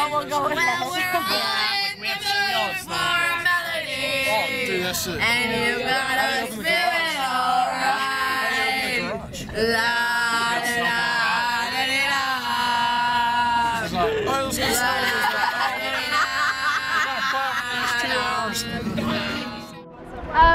Yeah, we'll go with that. We all have melody. That shit. And you got us feeling alright. La da da da da.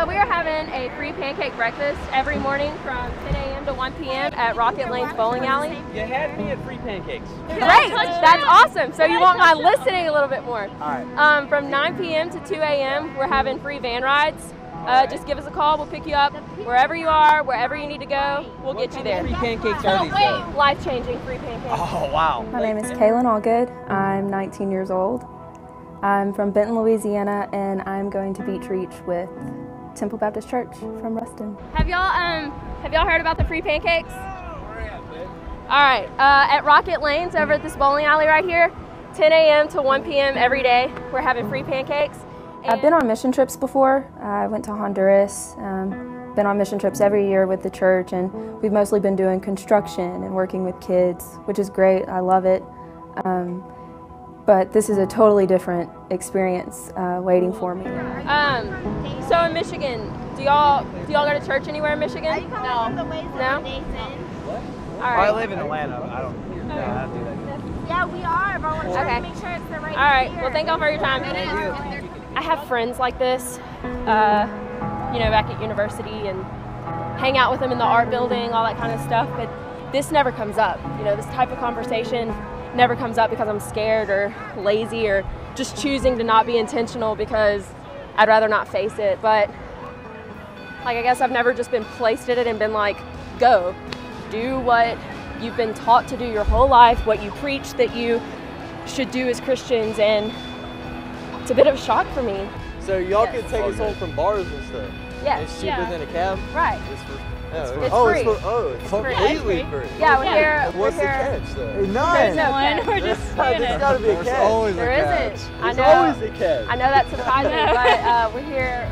We are having a free pancake breakfast every morning from 10 a.m. to 1 p.m. at Rocket Lane's Bowling Alley. You had me at free pancakes. Great, that's awesome. So you want my listening a little bit more. All right. From 9 p.m. to 2 a.m. we're having free van rides. Just give us a call, we'll pick you up wherever you are, wherever you need to go, we'll get you there. Free pancakes are these days? Life-changing free pancakes. Oh, wow. My name is Kaylin Allgood. I'm 19 years old. I'm from Benton, Louisiana, and I'm going to Beach Reach with Temple Baptist Church from Ruston. Have y'all heard about the free pancakes? All right, at Rocket Lanes over at this bowling alley right here, 10 a.m. to 1 p.m. every day, we're having free pancakes. I've been on mission trips before. I went to Honduras, been on mission trips every year with the church, and we've mostly been doing construction and working with kids, which is great, I love it. But this is a totally different experience waiting for me. So in Michigan, do y'all go to church anywhere in Michigan? No. No? All right. I live in Atlanta. I don't do that. Yeah, we are, but we're trying to make sure it's the right All right, year. well, thank y'all for your time. I have friends like this, you know, back at university, and hang out with them in the art building, all that kind of stuff, but this never comes up. You know, this type of conversation never comes up because I'm scared or lazy or just choosing to not be intentional because I'd rather not face it. But like, I guess I've never just been placed in it and been like, go, do what you've been taught to do your whole life, what you preach that you should do as Christians, and it's a bit of a shock for me. So y'all can take us home from bars and stuff? Yeah. It's cheaper than a cab? Right. It's free. It's Oh, free. it's completely free. Yeah, we're here. What's the catch though? There's no catch. We're just doing There's it. gotta be a catch. There's always There a catch. isn't. I There's know. always a catch. I know that's surprising, but we're here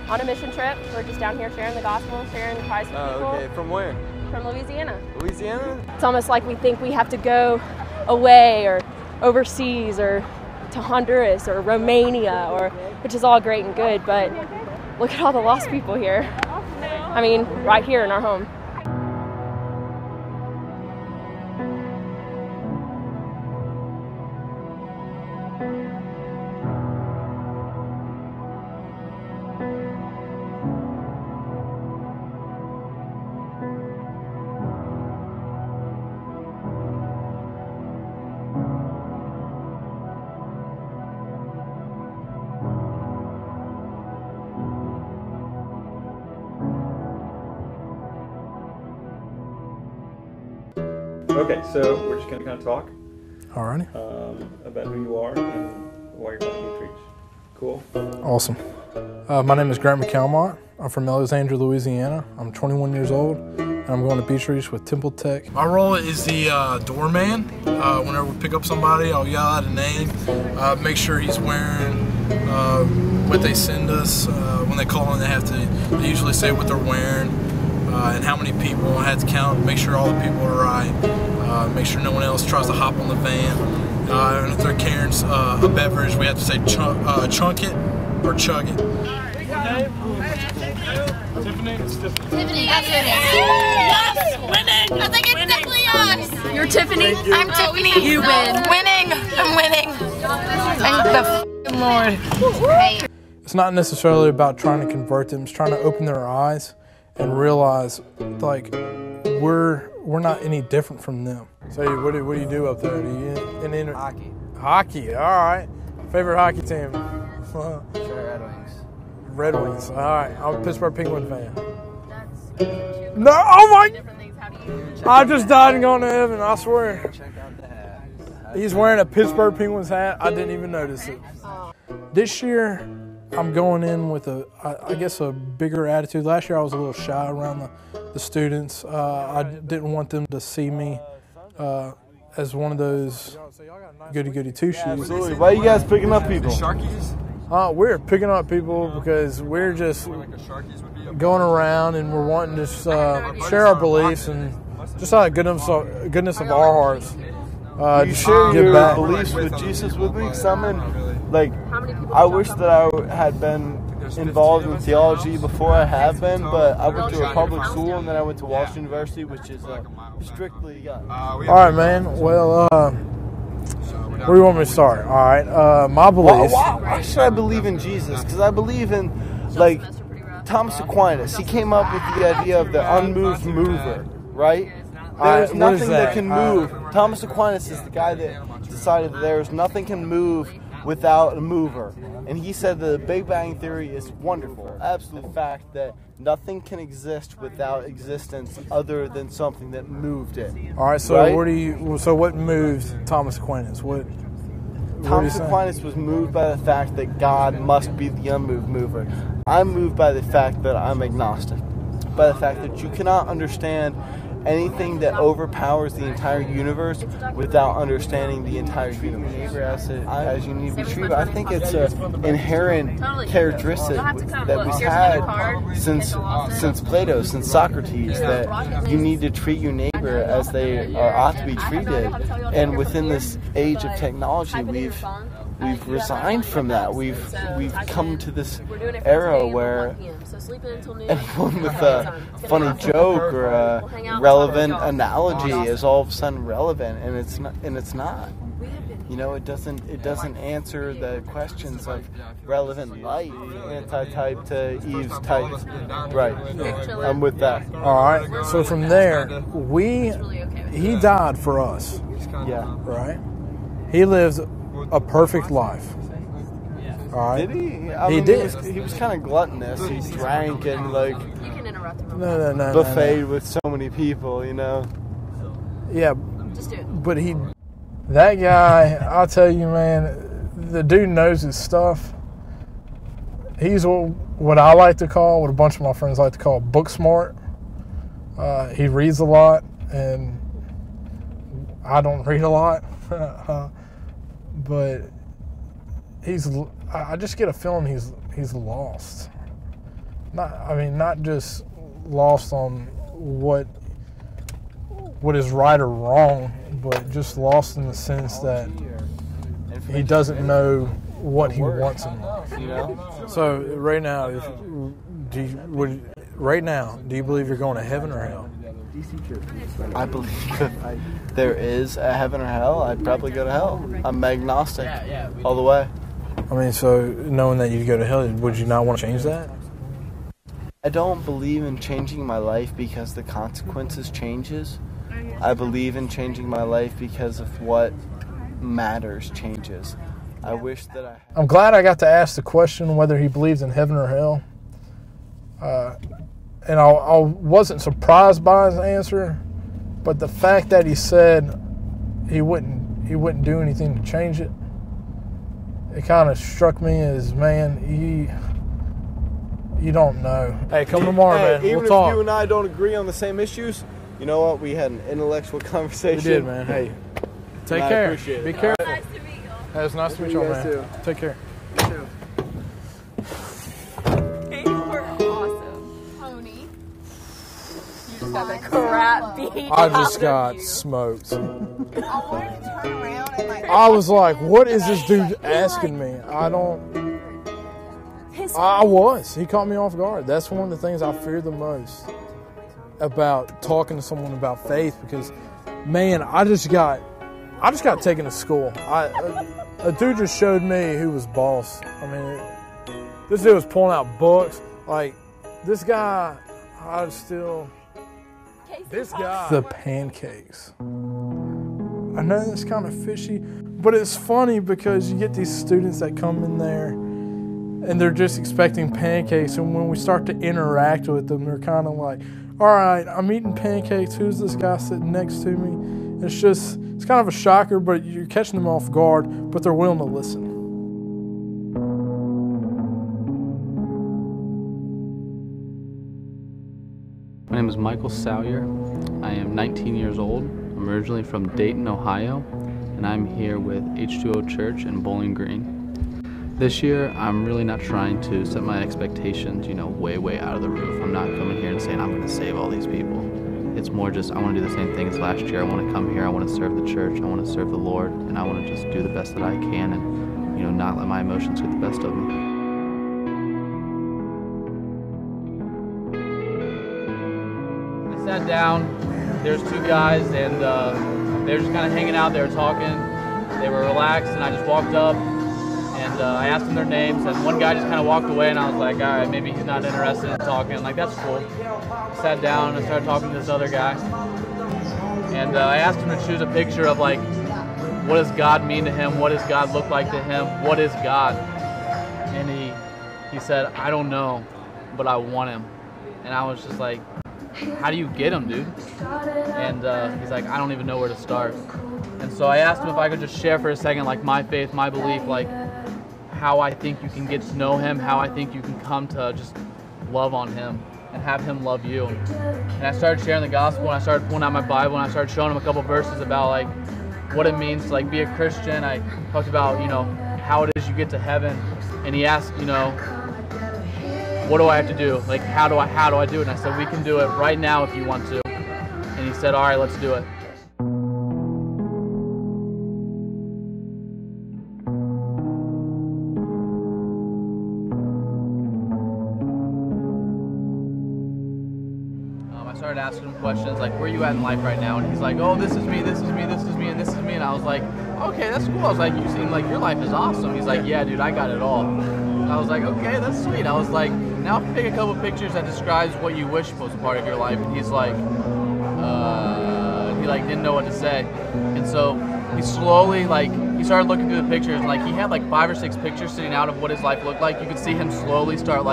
on a mission trip. We're just down here sharing the gospel, sharing Christ with people. Oh, okay. From where? From Louisiana. Louisiana? It's almost like we think we have to go away or overseas or to Honduras or Romania, which is all great and good, but look at all the lost people here. I mean, right here in our home. Okay, so we're just going to kind of talk Alrighty. About who you are and why you're going to Beach Reach. Cool? Awesome. My name is Grant McCalmont. I'm from Alexandria, Louisiana. I'm 21 years old, and I'm going to Beach Reach with Temple Tech. My role is the doorman. Whenever we pick up somebody, I'll yell out a name, make sure he's wearing what they send us. When they call in, they usually say what they're wearing and how many people. I have to count, make sure all the people are right, make sure no one else tries to hop on the van. And if they're carrying a beverage, we have to say chunk it or chug it. Tiffany? It's Tiffany. Tiffany, that's it. Yes! Winning! I think it's definitely us! You're Tiffany? I'm Tiffany. You win. Winning! I'm winning. Thank the Lord. Hey. It's not necessarily about trying to convert them, it's trying to open their eyes and realize, like, we're not any different from them. So what do you do up there? Do you in Hockey. Hockey, all right. Favorite hockey team? Sure, Red Wings. Red Wings, all right. I'm a Pittsburgh Penguin fan. No, oh my! I just died and gone to heaven, I swear. Check out the hat. He's wearing a Pittsburgh Penguins hat. I didn't even notice it. This year, I'm going in with I guess a bigger attitude. Last year I was a little shy around the students. I didn't want them to see me as one of those goody-goody two-shoes. Absolutely. Why are you guys picking up people? Sharkies? We're picking up people because we're just going around and we're wanting to share our beliefs and just out of goodness of our hearts. You share get your back. beliefs with Jesus with me? Because I wish that I had been involved in theology before I have been, but I went to a public school and then I went to Washington University, which is strictly. All right, man. Well, where do you want me to start? All right, my beliefs. Why should I believe in Jesus? Because I believe in, like, Thomas Aquinas. He came up with the idea of the unmoved mover, right? There's nothing that can move. Thomas Aquinas is the guy that decided that there's nothing can move without a mover. And he said that the Big Bang Theory is wonderful. Absolute fact that nothing can exist without existence other than something that moved it. All right, so right? what moved Thomas Aquinas? Thomas Aquinas was moved by the fact that God must be the unmoved mover. I'm moved by the fact that I'm agnostic. By the fact that you cannot understand anything that overpowers the entire universe without understanding the entire universe. As you need to be treated. I think it's an inherent characteristic that we've had since Plato, since Socrates, that you need to treat your neighbor as they ought to be treated. And within this age of technology, we've resigned from that. We've come to this era where anyone with a funny joke or a relevant analogy is all of a sudden relevant, and it's not. You know, it doesn't answer the questions of relevant life, anti-type to Eve's type. Right. I'm with that. All right. So from there, he died for us. Yeah. Right. He lived a perfect life. All right. Did he? He did. He was kind of gluttonous. He drank and no, buffeted with so many people, you know. Yeah, but that guy, I'll tell you, man, the dude knows his stuff. He's what I like to call, what a bunch of my friends like to call, book smart. He reads a lot, and I don't read a lot. But I just get a feeling he's lost. Not just lost on what is right or wrong, but just lost in the sense that he doesn't know what he wants in life. You know. So right now, do you believe you're going to heaven or hell? I believe if there is a heaven or hell, I'd probably go to hell. I'm agnostic all the way. I mean, so knowing that you go to hell, would you not want to change that? I don't believe in changing my life because the consequences changes. I believe in changing my life because of what matters changes. I wish that I'm glad I got to ask the question whether he believes in heaven or hell. And I wasn't surprised by his answer, but the fact that he said he wouldn't do anything to change it, it kind of struck me as, man, you don't know. Hey, come tomorrow, man. Even We'll talk. if you and I don't agree on the same issues, you know what? We had an intellectual conversation. We did, man. Hey, take care. I appreciate it. Be careful. Nice to meet you. Hey, it's nice to meet you, man. Too. Take care. You too. We're awesome. Pony. You just got the crap beat. I just got smoked. I wanted to turn around and I was like, what is this dude asking me? He caught me off guard. That's one of the things I fear the most about talking to someone about faith, because, man, I just got taken to school. A dude just showed me who was boss. I mean, this dude was pulling out books. Like, this guy, the pancakes. I know that's kind of fishy, but it's funny because you get these students that come in there and they're just expecting pancakes, and when we start to interact with them, they're kind of like, all right, I'm eating pancakes, who's this guy sitting next to me? It's kind of a shocker, but you're catching them off guard, but they're willing to listen. My name is Michael Sawyer. I am 19 years old. I'm originally from Dayton, Ohio, and I'm here with H2O Church in Bowling Green. This year, I'm really not trying to set my expectations, way, way out of the roof. I'm not coming here and saying I'm going to save all these people. It's more just I want to do the same thing as last year. I want to come here. I want to serve the church. I want to serve the Lord, and I want to just do the best that I can, and not let my emotions get the best of me. I sat down. There's two guys, and they were just kind of hanging out. They were talking. They were relaxed, and I just walked up, and I asked them their names, and one guy just kind of walked away, and I was like, all right, maybe he's not interested in talking. Like, that's cool. Sat down and started talking to this other guy, and I asked him to choose a picture of, like, what does God mean to him? What does God look like to him? What is God? And he said, I don't know, but I want him. And I was just like, how do you get him, dude? And he's like, I don't even know where to start. And so I asked him if I could just share for a second, like, my faith, my belief, like how I think you can get to know him, how I think you can come to just love on him and have him love you. And I started sharing the gospel, and I started pulling out my Bible, and I started showing him a couple verses about, like, what it means to, like, be a Christian. I talked about, how it is you get to heaven. And he asked, what do I have to do? Like, how do I do it? And I said, we can do it right now if you want to. And he said, all right, let's do it. I started asking him questions like, where are you at in life right now? And he's like, oh, this is me, this is me, this is me, and this is me. And I was like, okay, that's cool. I was like, you seem like your life is awesome. He's like, yeah, dude, I got it all. And I was like, okay, that's sweet. I was like, now pick a couple pictures that describes what you wish was a part of your life. And he's like, he didn't know what to say. And so he slowly, he started looking through the pictures, and he had 5 or 6 pictures sitting out of what his life looked like. You could see him slowly start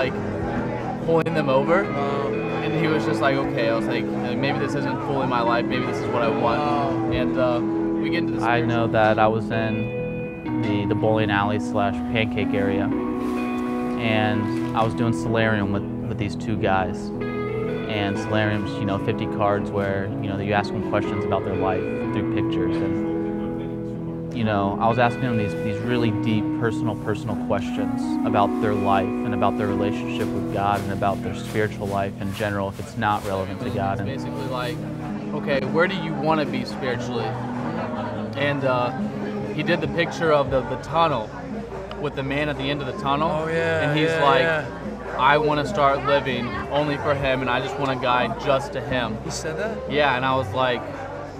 pulling them over. And he was just like, okay. I was like, maybe this isn't fully my life. Maybe this is what I want. And we get into this. I know that I was in the bowling alley / pancake area, and I was doing solarium with these two guys. And solarium's 50 cards where you ask them questions about their life through pictures. And I was asking them these really deep personal questions about their life and about their relationship with God and about their spiritual life in general, if it's not relevant to God. It's basically like, okay, where do you want to be spiritually? And he did the picture of the tunnel with the man at the end of the tunnel. Oh yeah. And he's I want to start living only for him, and I just want to guide just to him. He said that? Yeah, and I was like,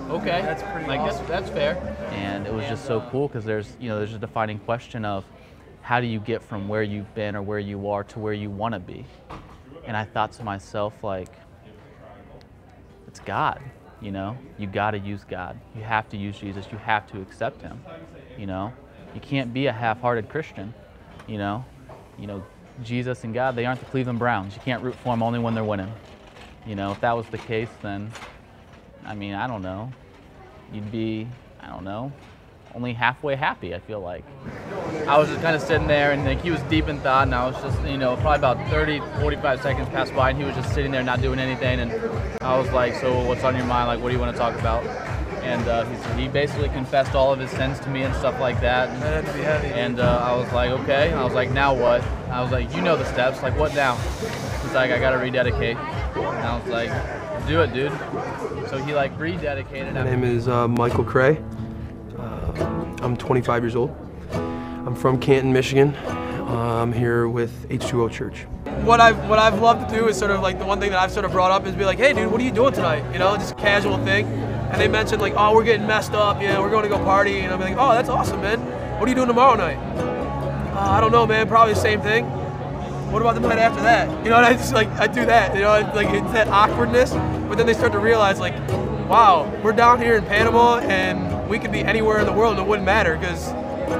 okay, that's pretty awesome. That's fair. And it was just so cool because there's a defining question of how do you get from where you've been or where you are to where you want to be. And I thought to myself, it's God. You got to use God. You have to use Jesus. You have to accept him. You can't be a half-hearted Christian. Jesus and God, they aren't the Cleveland Browns. You can't root for them only when they're winning. If that was the case, then, I don't know. You'd be, only halfway happy, I feel like. I was just kind of sitting there, and he was deep in thought, and I was just, probably about 30, 45 seconds passed by, and he was just sitting there not doing anything, and I was like, so what's on your mind? What do you want to talk about? And he basically confessed all of his sins to me and stuff like that. That had to be heavy. And I was like, okay. I was like, now what? I was like, you know the steps. Like, what now? He's like, I got to rededicate. And I was like, do it, dude. So he rededicated. My name is Michael Cray. I'm 25 years old. I'm from Canton, Michigan. I'm here with H2O Church. What I've loved to do is sort of the one thing that I've sort of brought up is be like, hey dude, what are you doing tonight? Just a casual thing. And they mentioned oh, we're getting messed up, we're going to go party. And I'm like, oh, that's awesome, man. What are you doing tomorrow night? I don't know, man, probably the same thing. What about the night after that? And I just I do that, it's that awkwardness. But then they start to realize wow, we're down here in Panama and we could be anywhere in the world and it wouldn't matter because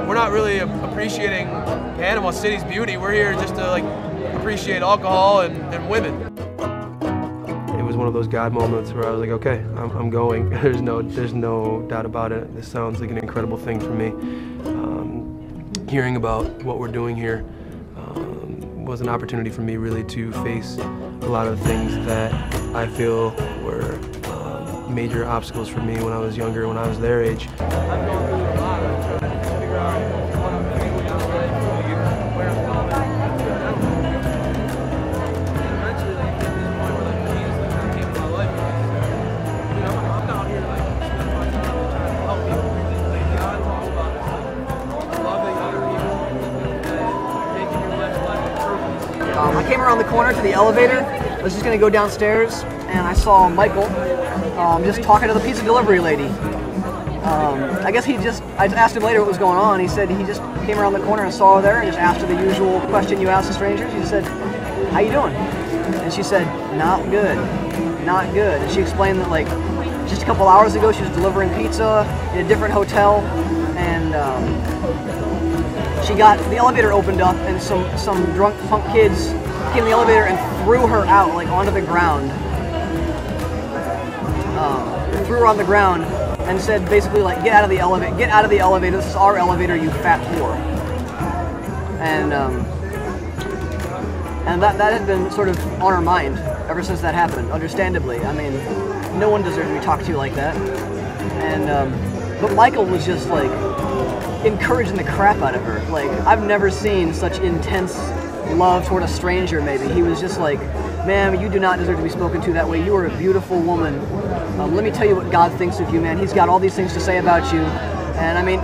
we're not really appreciating Panama City's beauty. We're here just to appreciate alcohol and women. It was one of those God moments where I was like, okay, I'm going. There's no doubt about it. This sounds like an incredible thing for me. Hearing about what we're doing here was an opportunity for me really to face a lot of the things that I feel were major obstacles for me when I was younger, when I was their age. the elevator. I was just gonna go downstairs, and I saw Michael just talking to the pizza delivery lady. I guess I asked him later what was going on. He said he just came around the corner and saw her there and just asked her the usual question you ask a stranger. She just said, "How you doing?" And she said, "Not good, not good." And she explained that like just a couple hours ago she was delivering pizza in a different hotel, and she got the elevator opened up, and some drunk punk kids came in the elevator and threw her out like onto the ground. Threw her on the ground and said basically like, "Get out of the elevator! Get out of the elevator! This is our elevator, you fat whore!" And that had been sort of on her mind ever since that happened. Understandably, I mean, no one deserves to be talked to like that. And but Michael was just like encouraging the crap out of her. Like I've never seen such intense love toward a stranger. Maybe he was just like, "Ma'am, you do not deserve to be spoken to that way. You are a beautiful woman. Let me tell you what God thinks of you, man. He's got all these things to say about you." And I mean,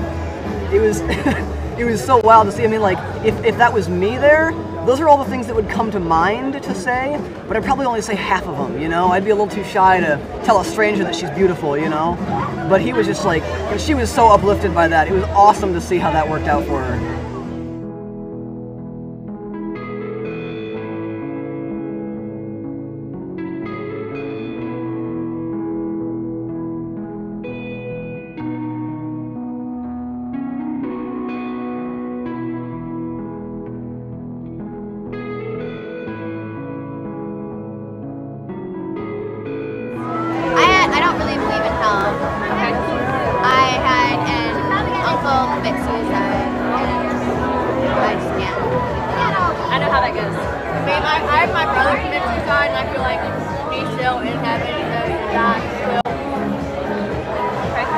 it was it was so wild to see. I mean, like if that was me there, those are all the things that would come to mind to say, but I'd probably only say half of them, you know? I'd be a little too shy to tell a stranger that she's beautiful, you know? But he was just like, and she was so uplifted by that. It was awesome to see how that worked out for her. I don't really believe in hell. Okay. I had an uncle commit suicide, and I just can't. I know how that goes. I have my brother commit suicide, and I feel like he's still in heaven, even though he's not still. Okay.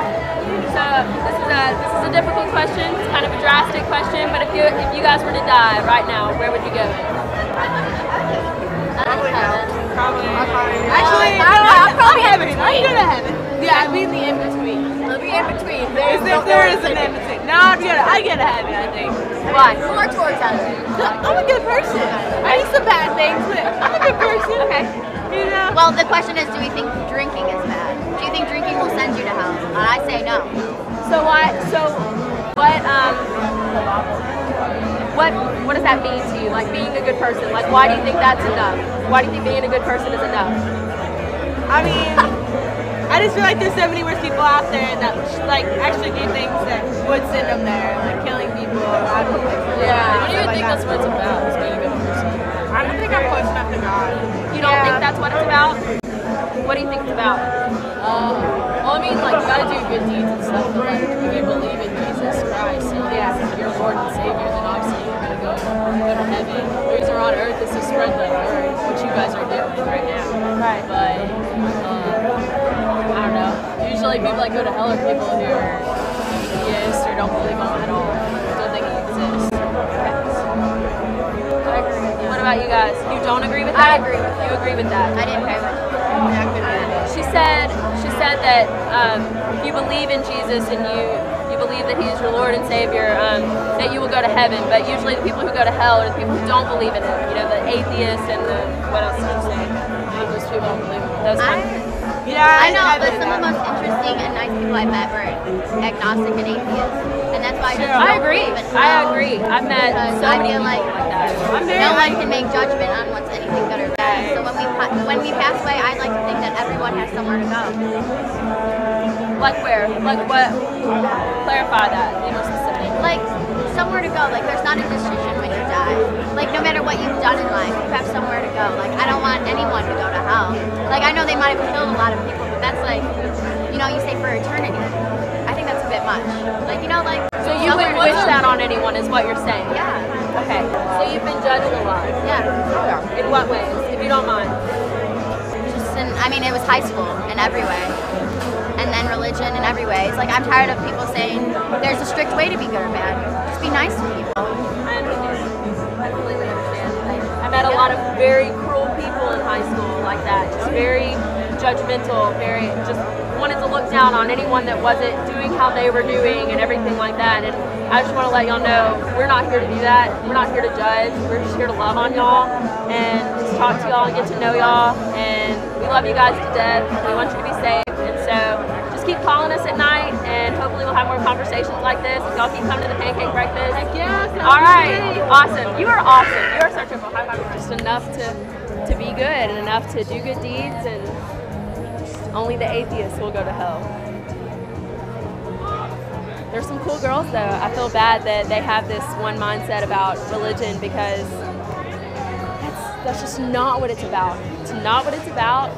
So this is a difficult question. It's kind of a drastic question, but if you guys were to die right now, where would you go? Probably heaven. Actually, I'll probably heaven. I'd go to heaven. Yeah, I'd be in the in-between. I'll be in between. There is an in-between. No, I'd go to heaven, I think. Why? More towards heaven. I'm a good person. I do some bad things, but I'm a good person. Okay. You know? Well, the question is, do we think drinking is bad? Do you think drinking will send you to hell? I say no. So what does that mean to you? Like being a good person? Like why do you think that's enough? Why do you think being a good person is enough? I mean, I just feel like there's so many worse people out there that like actually do things that would send them there, like killing people. I don't even think that's what it's about, is being a good person. I don't think I'm close enough to God. You don't think that's what it's about? What do you think it's about? Well, I mean, like, you gotta do good deeds and stuff, but like, if you believe in Jesus Christ and your Lord and Savior, then obviously you're gonna go to heaven. The reason we're on earth is to spread the word, which you guys are doing right now. Right. But, I don't know. Usually people that go to hell are people who are atheists or don't believe on it at all. Don't think it exists. I agree. What about you guys? You don't agree with that? I agree with you. Agree with that? I didn't pay much. She said that if you believe in Jesus and you believe that He is your Lord and Savior, that you will go to heaven. But usually the people who go to hell are the people who don't believe in Him. You know, the atheists and the what else did you say? Those people don't believe in Him. Those I know, but some of the most interesting and nice people I've met were agnostic and atheists, and that's why I agree. I agree. I've met so many people like that. No one can make judgment on what's anything good or bad. So when we pass away, I'd like to think that everyone has somewhere to go. Like where? Like what? Clarify that. Be more specific. Like somewhere to go. Like there's not a decision when you die. Like no matter what you've done in life, you have somewhere to go. Like I don't want anyone to go to hell. Like I know they might have killed a lot of people, but that's like, you know, you say for eternity. I think that's a bit much. Like, you know, like... So you wouldn't wish that on anyone is what you're saying? Yeah. Okay. So you've been judged a lot? Yeah. In what ways, if you don't mind? Just in, I mean, it was high school in every way. And then religion in every way. It's like, I'm tired of people saying there's a strict way to be good or bad. Just be nice to people. I understand. I completely understand. I met a lot of very cruel people in high school like that. Just very judgmental, very just wanted to look down on anyone that wasn't doing how they were doing and everything like that. And I just want to let y'all know we're not here to do that. We're not here to judge. We're just here to love on y'all and talk to y'all and get to know y'all, and we love you guys to death. We want you to be safe, and so just keep calling us at night, and hopefully we'll have more conversations like this. Y'all keep coming to the Pancake Breakfast. Heck yes. All right, awesome. You are awesome. You are such a high five. Just enough to be good and enough to do good deeds, and only the atheists will go to hell. There's some cool girls though. I feel bad that they have this one mindset about religion, because that's just not what it's about. It's not what it's about,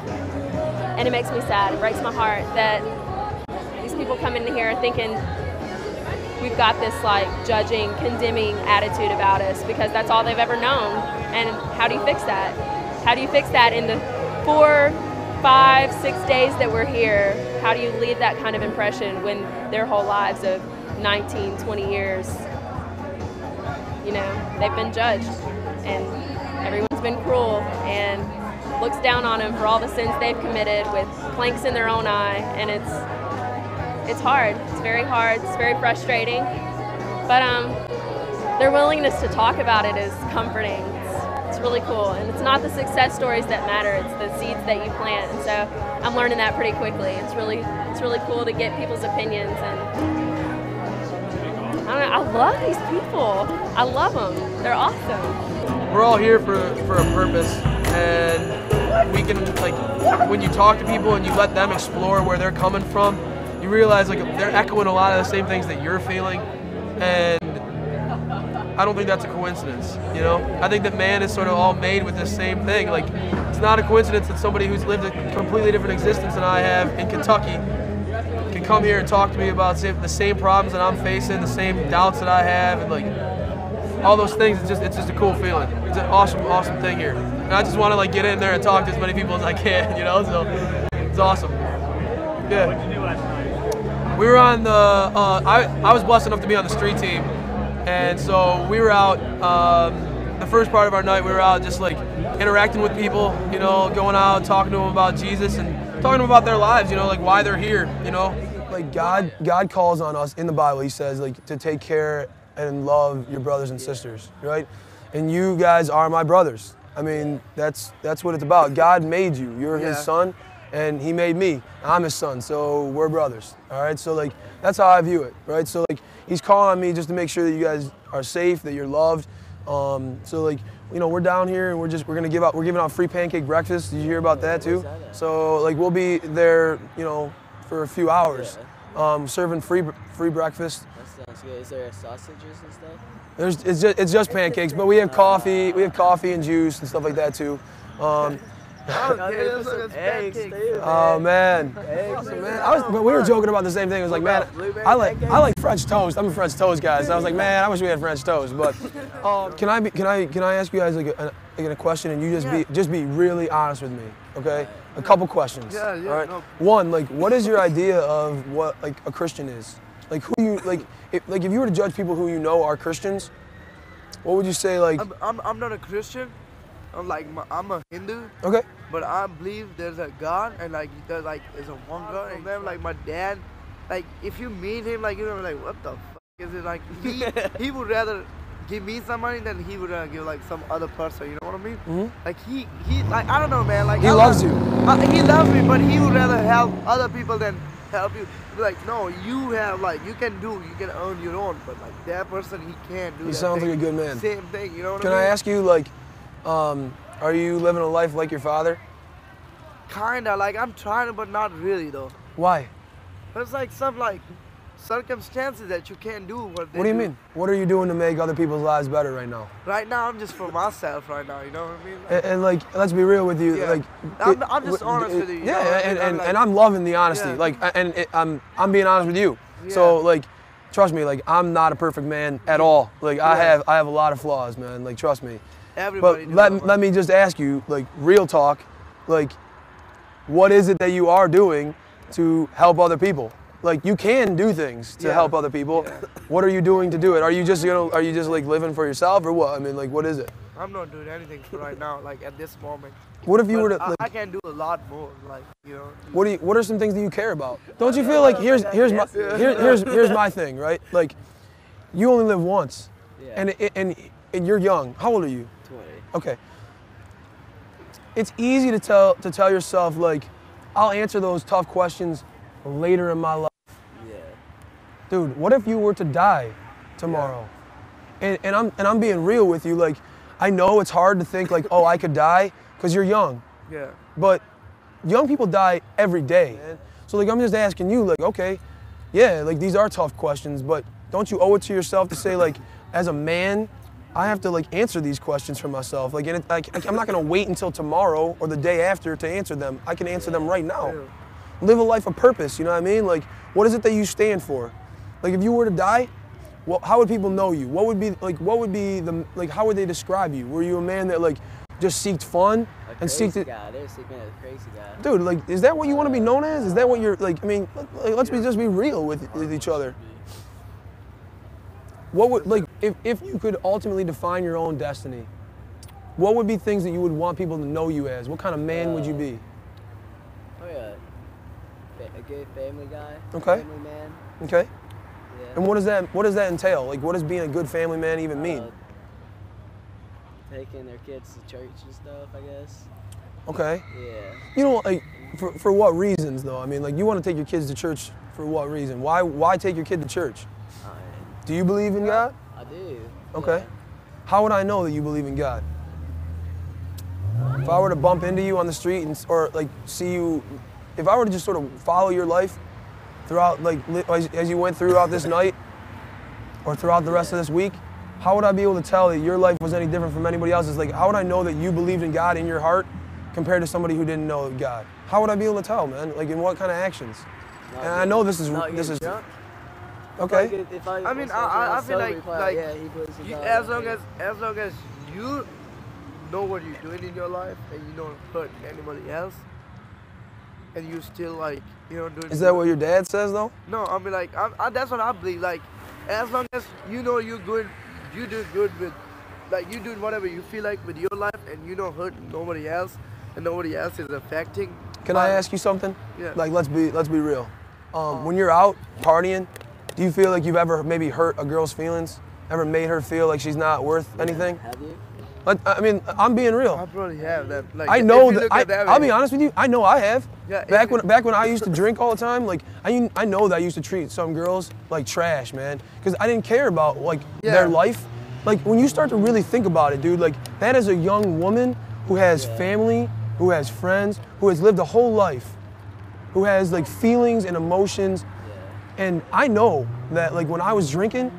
and it makes me sad. It breaks my heart that these people come in here thinking we've got this like judging, condemning attitude about us because that's all they've ever known. And how do you fix that? How do you fix that in the 4, 5, 6 days that we're here? How do you leave that kind of impression when their whole lives of 19, 20 years, you know, they've been judged and everyone's been cruel and looks down on them for all the sins they've committed with planks in their own eye, and it's hard. It's very hard. It's very frustrating. But their willingness to talk about it is comforting. It's really cool, and it's not the success stories that matter. It's the seeds that you plant, and so I'm learning that pretty quickly. It's really cool to get people's opinions, and I don't know, I love these people. I love them. They're awesome. We're all here for a purpose, and we can, like, when you talk to people and you let them explore where they're coming from, you realize like they're echoing a lot of the same things that you're feeling, and I don't think that's a coincidence, you know? I think that man is sort of all made with the same thing. Like, it's not a coincidence that somebody who's lived a completely different existence than I have in Kentucky can come here and talk to me about the same problems that I'm facing, the same doubts that I have, and like all those things. It's just a cool feeling. It's an awesome thing here. And I just want to like get in there and talk to as many people as I can, you know? So it's awesome. Yeah. We were on the, I was blessed enough to be on the street team. And so we were out, the first part of our night, we were out just like interacting with people, you know, going out, talking to them about Jesus and talking to them about their lives, you know, like why they're here, you know. Like God calls on us in the Bible, he says like to take care and love your brothers and sisters, right? And you guys are my brothers. I mean, that's what it's about. God made you, you're his son, and he made me. I'm his son, so we're brothers, all right? So like, that's how I view it, right? So like, he's calling on me just to make sure that you guys are safe, that you're loved. So like, you know, we're down here and we're giving out free pancake breakfast. Did you hear about that too? So like, we'll be there, you know, for a few hours, serving free breakfast. That sounds good. Is there sausages and stuff? It's just pancakes, but we have coffee. We have coffee and juice and stuff like that too. Oh man, but we were joking about the same thing. It was like, man, I like French toast. I'm a French toast guy, so I was like, man, I wish we had French toast. But can I ask you guys like a question, and you just be really honest with me, okay? A couple questions. Yeah. All right. No. One, like, what is your idea of what like a Christian is? Like, who you like? If you were to judge people who you know are Christians, what would you say? Like, I'm not a Christian. I'm a Hindu. Okay. But I believe there's a God, and like there's a one God. And then like my dad, like if you meet him, like you're like, what the fuck is it? Like he would rather give me some money than he would give like some other person. You know what I mean? Mm-hmm. Like he like I don't know, man. Like he loves you. He loves me, but he would rather help other people than help you. Like no, you have like you can earn your own, but like that person he can't do. He that sounds thing. like a good man. Same thing, you know what Can I mean? I ask you like? Are you living a life like your father? Kinda, like I'm trying to, but not really though. Why? There's like some like circumstances that you can't do what they What do you mean? What are you doing to make other people's lives better right now? Right now, I'm just for myself right now, you know what I mean? And like, let's be real with you. Yeah. Like, I'm just honest with you. Yeah, and I'm loving the honesty. Like, I'm being honest with you. Yeah. So like, trust me, like I'm not a perfect man at all. Like I have a lot of flaws, man. Like trust me. Everybody. But let me just ask you, like real talk, like what is it that you are doing to help other people? Like you can do things to help other people. Yeah. What are you doing to do it? Are you just like living for yourself or what? I mean, like what is it? I'm not doing anything right now, like at this moment. What if you were to? Like, I can do a lot more, like you know. What are some things that you care about? Don't you feel like here's my thing, right? Like you only live once, and you're young. How old are you? 20. Okay. it's easy to tell yourself, like, I'll answer those tough questions later in my life. Yeah. Dude, what if you were to die tomorrow? Yeah. And I'm being real with you. Like, I know it's hard to think like, oh, I could die because you're young. Yeah. But young people die every day. So like, I'm just asking you, like, okay, yeah, like these are tough questions, but don't you owe it to yourself to say, like, as a man, I have to like answer these questions for myself. Like, and I'm not gonna wait until tomorrow or the day after to answer them. I can answer them right now. Yeah. Live a life of purpose, you know what I mean? Like, what is it that you stand for? Like, if you were to die, well, how would people know you? How would they describe you? Were you a man that like just seeked fun and seeked it? They're seeking a crazy guy. Dude, like, is that what you want to be known as? Is that what you're like? I mean, let's just be real with each other. What would, like, if you could ultimately define your own destiny, what would be things that you would want people to know you as? What kind of man would you be? Oh yeah, a good family guy. Okay. Family man. Okay. Yeah. And what does that entail? Like, what does being a good family man even mean? Taking their kids to church and stuff, I guess. Okay. Yeah. You know, like, for what reasons though? I mean, like, you want to take your kids to church for what reason? Why take your kid to church? Do you believe in God? I do. Okay. Yeah. How would I know that you believe in God? If I were to bump into you on the street or like see you, if I were to just sort of follow your life throughout, like, as you went throughout this night or throughout the rest of this week, how would I be able to tell that your life was any different from anybody else's? Like, how would I know that you believed in God in your heart compared to somebody who didn't know God? How would I be able to tell, man? Like, in what kind of actions? And I know this is okay. I mean, I feel like as long as you know what you're doing in your life and you don't hurt anybody else, and you still like, you know, doing. Is that what your dad says though? No, I mean, like, that's what I believe. Like, as long as you know you're good, you do good with, like, you doing whatever you feel like with your life, and you don't hurt nobody else, and nobody else is affecting. Can I ask you something? Yeah. Like, let's be real. When you're out partying, do you feel like you've ever maybe hurt a girl's feelings? Ever made her feel like she's not worth anything? Have you? Like, I mean, I'm being real. I probably have that. Like, I know that. I'll be honest with you. I know I have. Yeah, back when I used to drink all the time, like I know that I used to treat some girls like trash, man, because I didn't care about like their life. Like, when you start to really think about it, dude, like, that is a young woman who has family, who has friends, who has lived a whole life, who has like feelings and emotions. And I know that, like, when I was drinking,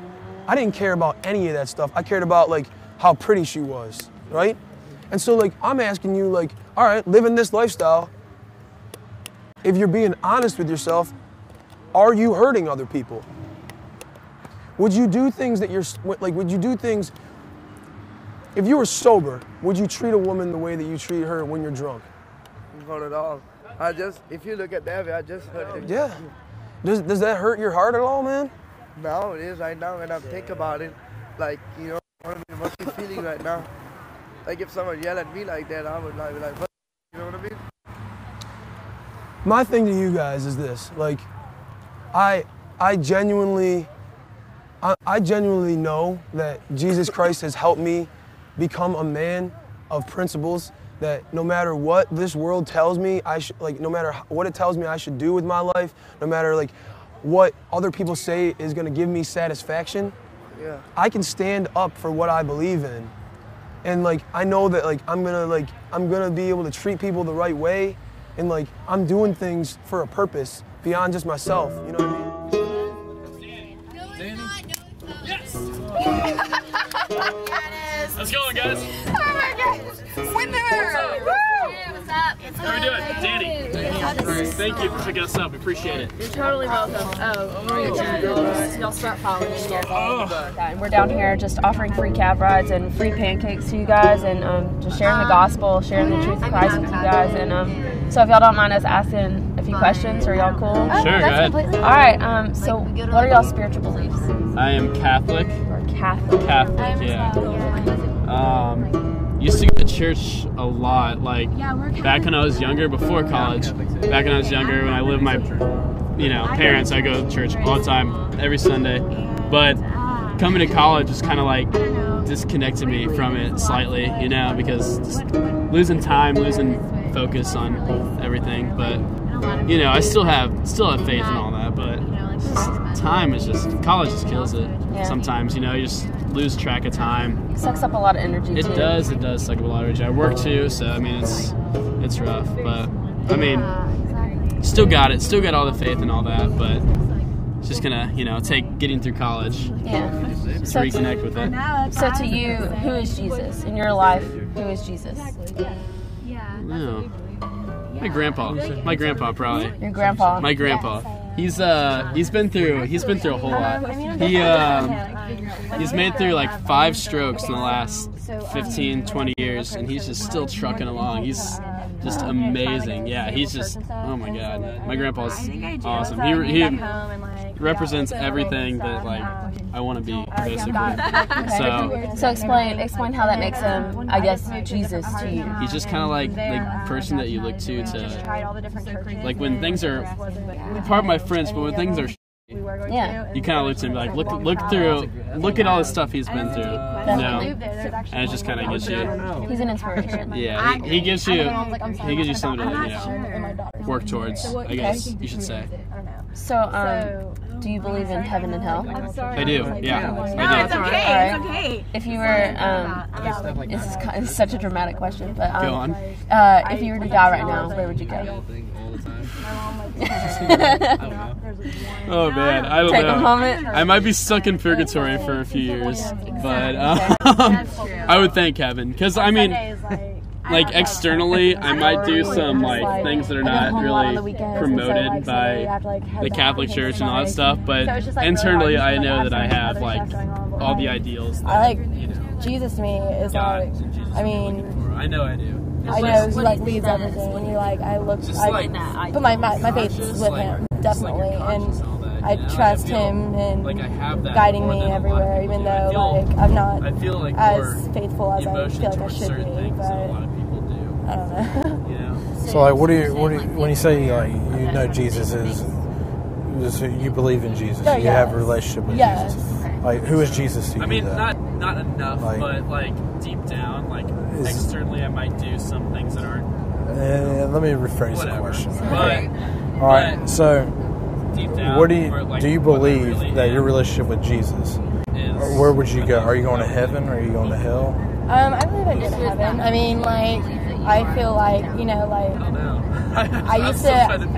I didn't care about any of that stuff. I cared about, like, how pretty she was, right? And so, like, I'm asking you, like, all right, living this lifestyle, if you're being honest with yourself, are you hurting other people? Would you do things that would you do things, if you were sober, would you treat a woman the way that you treat her when you're drunk? Not at all. If you look at that way, I just hurt it. Yeah. Does that hurt your heart at all, man? No, it is right now when I think about it. Like, you know, what's you feeling right now? Like, if someone yelled at me like that, I would like be like, what? You know what I mean? My thing to you guys is this. Like, I genuinely know that Jesus Christ has helped me become a man of principles, that no matter what this world tells me, no matter what it tells me I should do with my life, no matter like what other people say is gonna give me satisfaction, I can stand up for what I believe in. And like, I know that like I'm gonna be able to treat people the right way, and like I'm doing things for a purpose beyond just myself, you know what I mean? Yes! Let's go, guys. Oh my gosh! Winner! What's up? How we doing? Danny. Thank you for picking us up. We appreciate it. You're totally welcome. Y'all start following me here. And we're down here just offering free cab rides and free pancakes to you guys, and just sharing the gospel, sharing the truth of Christ with you guys. And so if y'all don't mind us asking a few questions, are y'all cool? Sure, go ahead. All right. So what are y'all's spiritual beliefs? I am Catholic. Or Catholic. Catholic, yeah. Used to go to church a lot, like back when I was younger, before college. Back when I was younger, when I lived with my, parents, I go to church all the time, every Sunday. But coming to college just kind of like disconnected me from it slightly, because losing time, losing focus on everything. But you know, I still have faith in all that. But time is just, college just kills it. Yeah. Sometimes, you know, you just lose track of time. It sucks up a lot of energy. It does suck up a lot of energy. I work too, so I mean it's rough. But I mean, still got all the faith and all that. But it's just gonna, you know, take getting through college. Yeah. To reconnect with it. So to you, who is Jesus in your life? Who is Jesus? No. My grandpa probably. Your grandpa. My grandpa. He's been through a whole lot. He's made through like 5 strokes in the last 15, 20 years, and he's just still trucking along. He's just amazing. Yeah, he's just, oh my God. My grandpa's awesome. He represents everything that like I want to be, basically. So explain how that makes him, I guess, Jesus to you. He's just kind of like the person that you look to like when things are, part of my friends, but when things are yeah, you kind of look to him like, look at all the stuff he's been through, you know, and it just kind of gives you. He's an inspiration. Yeah, he gives you something to, you know, work towards, I guess you should say. So, do you believe in heaven and hell? I do. Yeah, I do. It's okay. It's okay. If you were, this is such a dramatic question, but go on. If you were to die right now, where would you go? Oh man, I don't know. Take a moment. I might be stuck in purgatory for a few years, but I would thank heaven, because I mean, like externally, I might do some like things that are not really promoted by the Catholic Church and all that stuff, but internally, I know that I have like all the ideals. That, you know, Jesus to me is like, I mean, I know I do. I know he like leads everything, and he like I put my faith is with him definitely, and I trust him in guiding me everywhere, even though like I'm not as faithful as I feel like I should be, but I don't know. So like, what do you when you say like you know Jesus is you believe in Jesus, you have a relationship with Jesus? Like, who is Jesus to you? I mean, though? not enough, like, but like deep down, like externally, I might do some things that aren't. Let me rephrase the question. But, all right, so deep down, what do you believe that your relationship with Jesus? Where would you go? Are you going to heaven or are you going to hell? I believe I get to heaven. I mean, like, I feel like, you know, like, I used to,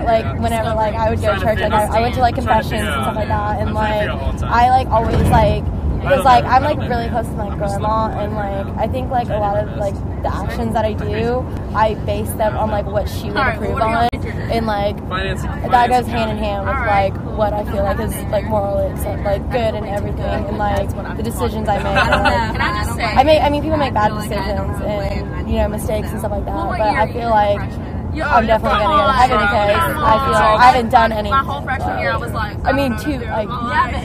like, whenever, like, I would go to church, like, I went to, like, confessions and stuff like that, and, like, I, like, always, like, because, like, I'm, like, really close to my grandma, and, like, I think, like, a lot of, like, the actions that I do, I base them on, like, what she would approve on, and, like, that goes hand in hand with, like, what I feel like is, like, morally, like, good and everything, and, like, the decisions I make. I mean, people make bad decisions and, you know, mistakes and stuff like that, but I feel like I'm definitely going to go to heaven because I feel like I haven't done anything. My whole freshman year, I was like, I mean,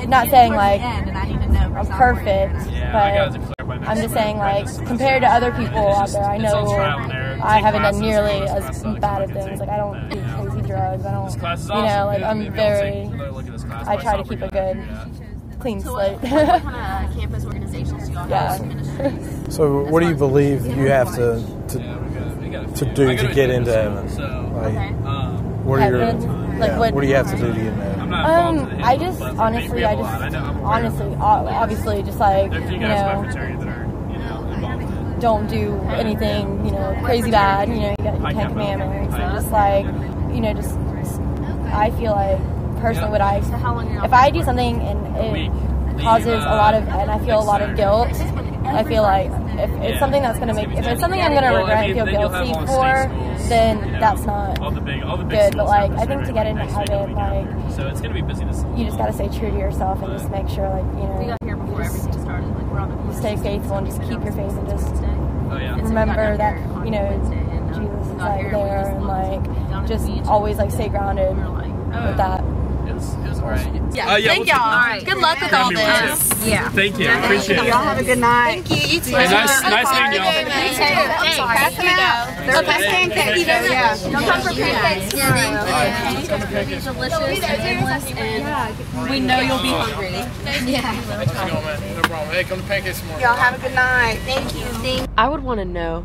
not saying, like, I'm perfect, but I'm just saying, like, compared to other people out there, I know I haven't done nearly as bad of things. Like, I don't do crazy drugs. I don't, you know, like, I try to keep a good, clean slate. What kind of campus organizations do y'all have? So, what do you believe you have to do to get into heaven? Like, what are your, what do you have to do to get into heaven? Obviously, just like, you know, don't do anything, you know, crazy bad, you know, you got your 10 commandments, and just like, you know, just I feel like, personally, if I do something and it causes a lot of, and I feel a lot of guilt, I feel like if it's something that's going to make, if it's something I'm going to regret and feel guilty for, then that's not good. But like, I think to get into heaven, like, you just got to stay true to yourself and just make sure, like, you know, you stay faithful and just keep your faith and just remember that, you know, Jesus is like there, and like just always like stay grounded with that. Thank y'all. All right. Good luck with all this. Yeah. Thank you. I appreciate it. Y'all have a good night. Thank you. You too. Nice meeting y'all. You too. Pass them out. They're pancakes. Yeah. Don't come for pancakes tomorrow. It's going to be delicious and endless, and we know you'll be hungry. Yeah. No problem. Hey, come to Pancakes tomorrow. Y'all have a good night. Thank you. I would want to know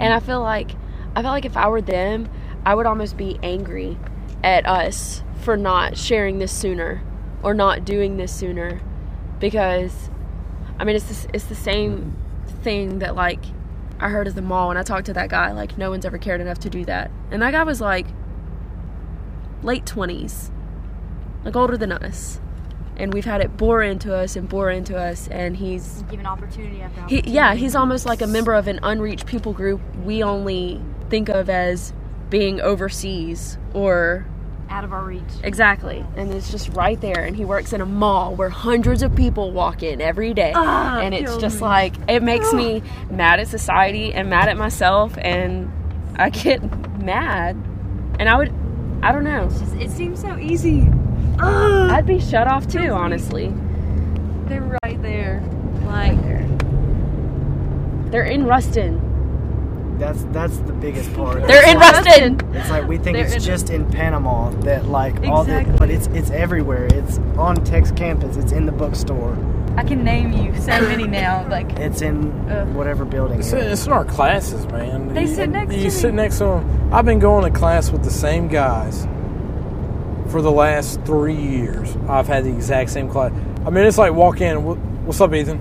And I feel like if I were them, I would almost be angry at us for not sharing this sooner or not doing this sooner, because I mean it's the same thing that like I heard at the mall when I talked to that guy, like no one's ever cared enough to do that. And that guy was like late 20s, like older than us. And we've had it bore into us, and he's given opportunity after opportunity. He's almost like a member of an unreached people group we only think of as being overseas or out of our reach. Exactly. And it's just right there. And he works in a mall where hundreds of people walk in every day. And it's just like, it makes me mad at society and mad at myself, and I get mad. And I don't know. It seems so easy. I'd be shut off too, honestly. They're right there. Like, they're in Ruston. That's the biggest part. They're in Ruston. It's like we think it's just in Panama that like all the, but it's everywhere. It's on Tech's campus. It's in the bookstore. I can name you so many now. Like, it's in whatever building. It's in our classes, man. They sit next to me. You sit next to them. I've been going to class with the same guys for the last 3 years. I've had the exact same class. I mean, it's like walk in. What's up, Ethan?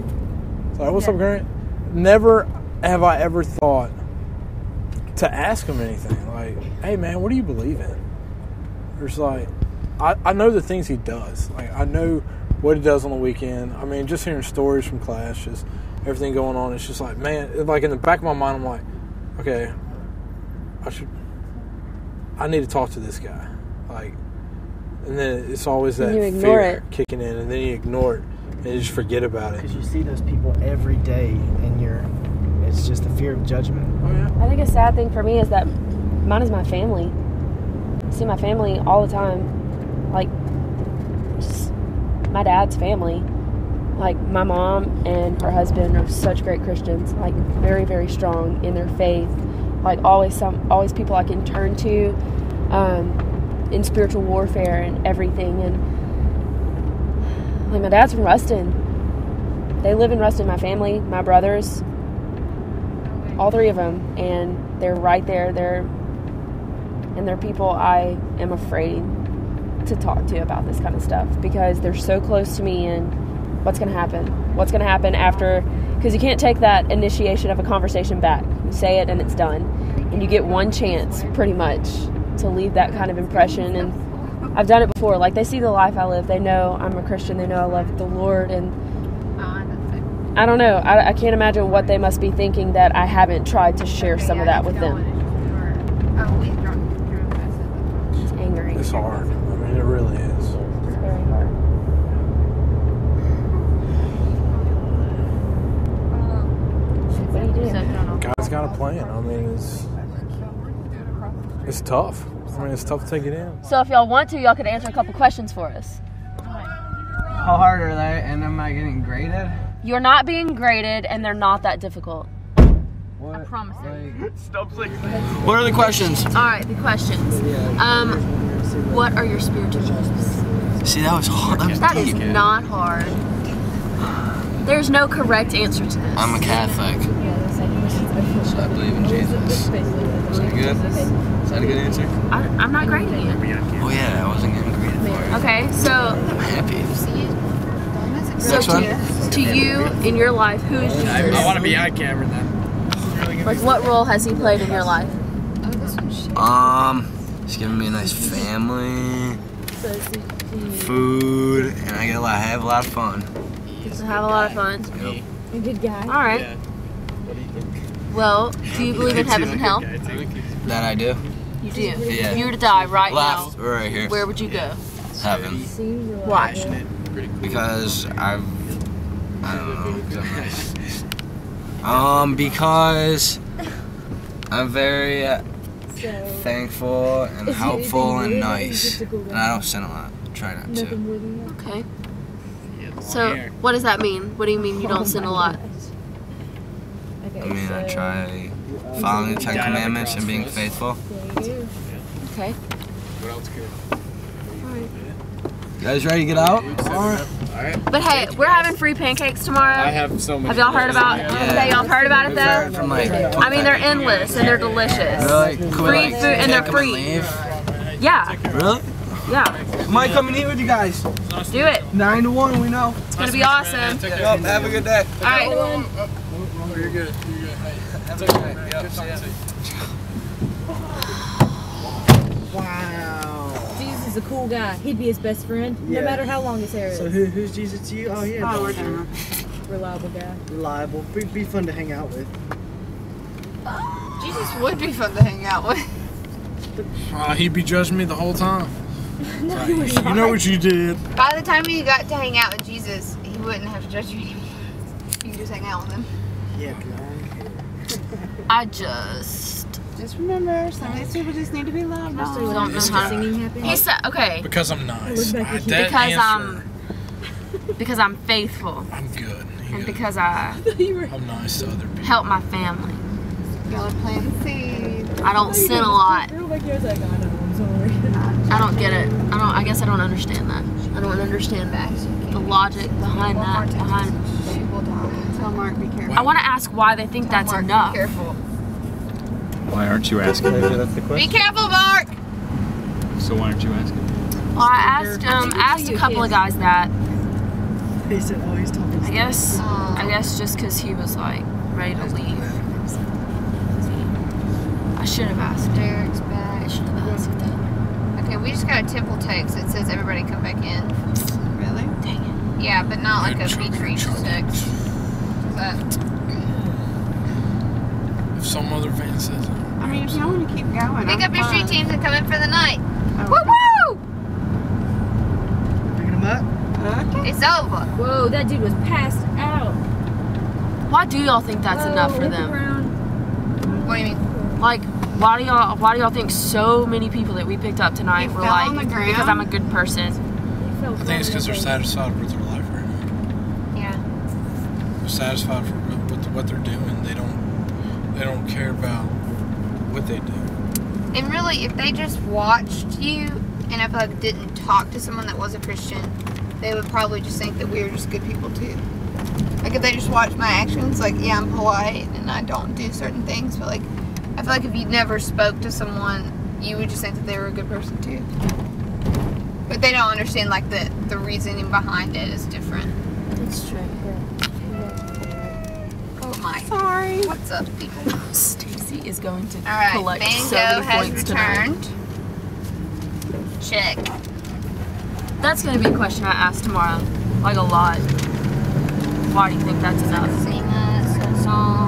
It's like, what's up, Grant? Never have I ever thought to ask him anything. Like, hey, man, what do you believe in? There's like, I know the things he does. Like, I know what he does on the weekend. I mean, just hearing stories from class, just everything going on. It's just like, man, like in the back of my mind, I'm like, okay, I need to talk to this guy. Like, and then it's always that fear kicking in, and then you ignore it and you just forget about it. Because you see those people every day, and it's just the fear of judgment. Oh, yeah. I think a sad thing for me is that mine is my family. I see my family all the time. Like, just my dad's family. Like, my mom and her husband are such great Christians. Like, very, very strong in their faith. Like, always people I can turn to in spiritual warfare and everything. And like, my dad's from Ruston. They live in Ruston. My family, my brothers, all three of them, and they're right there. They're people I am afraid to talk to about this kind of stuff, because they're so close to me. And what's going to happen? What's going to happen after? Because you can't take that initiation of a conversation back. You say it and it's done, and you get one chance, pretty much, to leave that kind of impression. And I've done it before. Like, they see the life I live. They know I'm a Christian. They know I love the Lord. And I don't know. I can't imagine what they must be thinking that I haven't tried to share some of that with them. It's angry. It's hard. I mean, it really is. It's very hard. What do you do? God's got a plan. I mean, it's tough. I mean, it's tough to take it in. So if y'all want to, y'all could answer a couple questions for us. How hard are they, and am I getting graded? You're not being graded, and they're not that difficult. What? I promise you. What are the questions? All right, the questions. What are your spiritual beliefs? See, that was hard. That is not hard. There's no correct answer to this. I'm a Catholic. So I believe in Jesus. Is that good? Is that a good answer? I'm not grading you. Oh yeah, I wasn't getting graded for it. Okay, so I'm happy. So to you, in your life, who is Jesus? I want to be on camera then. Like, what role has he played in your life? He's giving me a nice family, food, and I have a lot of fun. So have a lot of fun. Yep. A good guy. All right. Yeah. What do you think? Well, do you believe in heaven and hell? That I do. You do. Yeah. If you were to die right now, right here. where would you go? Heaven. Why? Because I don't know. Because I'm very thankful and helpful and nice, and I don't sin a lot. Try not to. Okay. So, what does that mean? What do you mean you don't sin a lot? I mean, I try following the 10 Commandments and being faithful. Okay. What else could? You guys ready to get out? Alright. But hey, we're having free pancakes tomorrow. I have so many. Have y'all heard about it? Yeah. Okay, y'all heard about it though? From like, I mean, they're endless and they're delicious. Really? Can we, Free food and they're free. Yeah. Really? Yeah. Might come and eat with you guys. Do it. 9 to 1, we know. It's gonna be awesome. Yep, have a good day. Alright. You're good. You're good. Hey, that's okay. Yeah. Wow. Jesus is a cool guy. He'd be his best friend, no matter how long his hair is. So who's Jesus to you? Oh, yeah. Oh, we're done. Reliable guy. Reliable. Be fun to hang out with. Jesus would be fun to hang out with. He'd be judging me the whole time. You know what you did. By the time you got to hang out with Jesus, he wouldn't have to judge you anymore. You could just hang out with him. Yeah, I just remember, some of these people just need to be loved. We don't know how to. He said, okay. Because I'm nice. Because I'm faithful. I'm good. And because I'm nice to other people. Help my family. Y'all are planting seeds. I don't sin a lot. Girl back here was like, I know, I'm sorry. I don't get it. I guess I don't understand that. I don't understand the logic behind that. Tell Mark, be careful. I want to ask why they think that's enough. Be careful. Why aren't you asking? That's the Be question. careful, Mark! So why aren't you asking? Well, I asked a couple of guys that. He said, oh, he's talking. I guess just because he was like ready to leave. I should have asked. Derek's back. I should have asked that. Okay, we just got a temple text that says everybody come back in. Really? Dang it. Yeah, but not like a beach text. If some other van says it. I mean, if y'all want to keep going, Pick up your street teams and come in for the night. Oh. Woo woo! Picking them up? Okay. It's over. Whoa, that dude was passed out. Why do y'all think that's enough for them? What do you mean? Like, why do y'all think so many people that we picked up tonight were like, because I'm a good person? I think it's because they're satisfied with their life right now. Yeah. They're satisfied with what they're doing. They don't care about what they do. And really, if they just watched you and I feel like didn't talk to someone that was a Christian, they would probably just think that we were just good people too. Like if they just watched my actions, like yeah, I'm polite and I don't do certain things, but like I feel like if you never spoke to someone, you would just think that they were a good person too. But they don't understand like the reasoning behind it is different. It's true. Oh my. Sorry. What's up, people? Stacy is going to Alright, collect Bingo so many has points returned. tonight. Check. That's going to be a question I ask tomorrow. Like a lot. Why do you think that's enough? Sing a song.